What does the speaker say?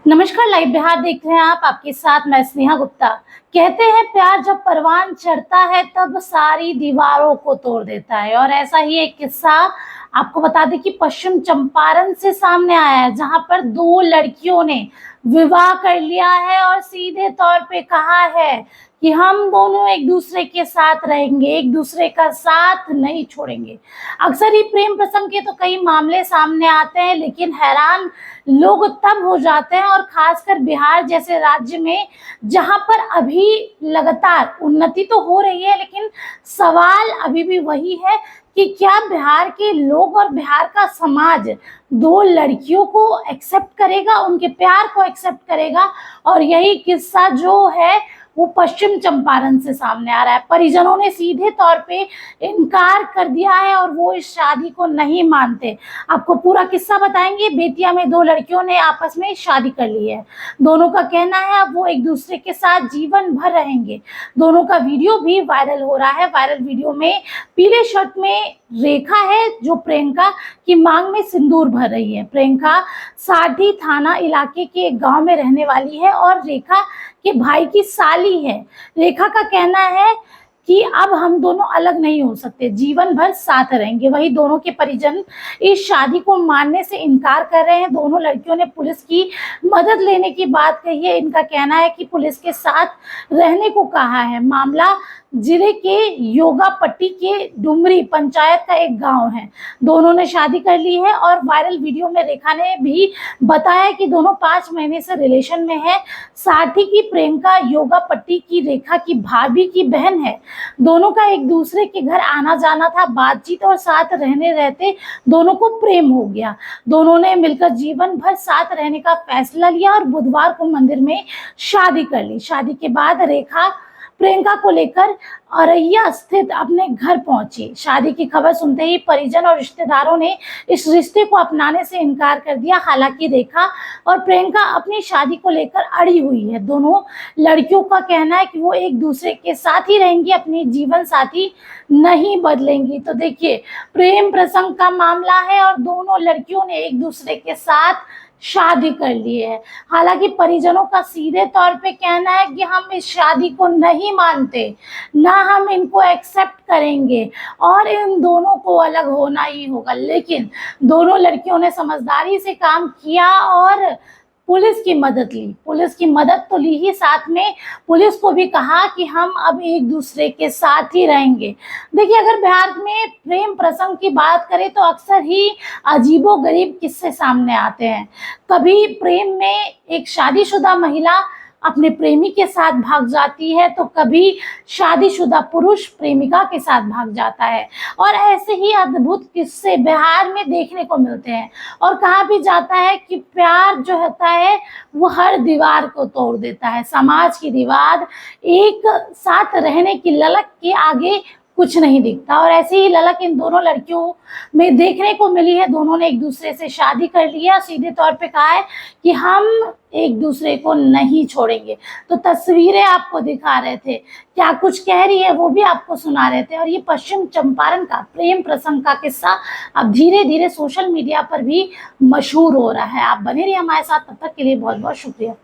नमस्कार, लाइव बिहार देख रहे हैं आप। आपके साथ मैं स्नेहा गुप्ता। कहते हैं प्यार जब परवान चढ़ता है तब सारी दीवारों को तोड़ देता है, और ऐसा ही एक किस्सा आपको बता दें कि पश्चिम चंपारण से सामने आया है, जहां पर दो लड़कियों ने विवाह कर लिया है और सीधे तौर पे कहा है कि हम दोनों एक दूसरे के साथ रहेंगे, एक दूसरे का साथ नहीं छोड़ेंगे। अक्सर ही प्रेम प्रसंग के तो कई मामले सामने आते हैं, लेकिन हैरान लोग तब हो जाते हैं, और खासकर बिहार जैसे राज्य में जहां पर अभी लगातार उन्नति तो हो रही है, लेकिन सवाल अभी भी वही है कि क्या बिहार के लोग और बिहार का समाज दो लड़कियों को एक्सेप्ट करेगा, उनके प्यार को एक्सेप्ट करेगा। और यही किस्सा जो है वो पश्चिम चंपारण से सामने आ रहा है। परिजनों ने सीधे तौर पे इनकार कर दिया है और वो इस शादी को नहीं मानते। आपको पूरा किस्सा बताएंगे। बेतिया में दो लड़कियों ने आपस में शादी कर ली है। दोनों का कहना है अब वो एक दूसरे के साथ जीवन भर रहेंगे। दोनों का वीडियो भी वायरल हो रहा है। वायरल वीडियो में पीले शर्ट में रेखा है जो प्रियंका की मांग में सिंदूर भर रही है। प्रियंका साठी थाना इलाके के एक गांव में रहने वाली है और रेखा के भाई की साली है। रेखा का कहना है कि अब हम दोनों अलग नहीं हो सकते, जीवन भर साथ रहेंगे। वही दोनों के परिजन इस शादी को मानने से इनकार कर रहे हैं। दोनों लड़कियों ने पुलिस की मदद लेने की बात कही है। इनका कहना है कि पुलिस के साथ रहने को कहा है। मामला जिले के योगापट्टी के डुमरी पंचायत का एक गांव है। दोनों ने शादी कर ली है और वायरल वीडियो में रेखा ने भी बताया कि दोनों 5 महीने से रिलेशन में है। साठी की प्रियंका योगापट्टी की रेखा की भाभी की बहन है। दोनों का एक दूसरे के घर आना जाना था। बातचीत और साथ रहने रहते दोनों को प्रेम हो गया। दोनों ने मिलकर जीवन भर साथ रहने का फैसला लिया और बुधवार को मंदिर में शादी कर ली। शादी के बाद रेखा प्रियंका को लेकर औरैया स्थित अपने घर पहुंची। शादी की खबर सुनते ही परिजन और रिश्तेदारों ने इस रिश्ते को अपनाने से इनकार कर दिया। हालांकि रेखा और प्रियंका अपनी शादी को लेकर अड़ी हुई है। दोनों लड़कियों का कहना है कि वो एक दूसरे के साथ ही रहेंगी, अपनी जीवन साथी नहीं बदलेंगी। तो देखिए, प्रेम प्रसंग का मामला है और दोनों लड़कियों ने एक दूसरे के साथ शादी कर ली है। हालांकि परिजनों का सीधे तौर पे कहना है कि हम इस शादी को नहीं मानते, ना हम इनको एक्सेप्ट करेंगे और इन दोनों को अलग होना ही होगा। लेकिन दोनों लड़कियों ने समझदारी से काम किया और पुलिस की मदद ली। पुलिस की मदद तो ली ही, साथ में पुलिस को भी कहा कि हम अब एक दूसरे के साथ ही रहेंगे। देखिए, अगर बिहार में प्रेम प्रसंग की बात करें तो अक्सर ही अजीबोगरीब किस्से सामने आते हैं। कभी प्रेम में एक शादीशुदा महिला अपने प्रेमी के साथ भाग जाती है, तो कभी शादीशुदा पुरुष प्रेमिका के साथ भाग जाता है। और ऐसे ही अद्भुत किस्से बिहार में देखने को मिलते हैं। और कहा भी जाता है कि प्यार जो होता है वो हर दीवार को तोड़ देता है। समाज की दीवार एक साथ रहने की ललक के आगे कुछ नहीं दिखता, और ऐसी ही ललक इन दोनों लड़कियों में देखने को मिली है। दोनों ने एक दूसरे से शादी कर ली है और सीधे तौर पे कहा है कि हम एक दूसरे को नहीं छोड़ेंगे। तो तस्वीरें आपको दिखा रहे थे, क्या कुछ कह रही है वो भी आपको सुना रहे थे। और ये पश्चिम चंपारण का प्रेम प्रसंग का किस्सा अब धीरे धीरे सोशल मीडिया पर भी मशहूर हो रहा है। आप बने रहिए हमारे साथ, तब तक के लिए बहुत बहुत शुक्रिया।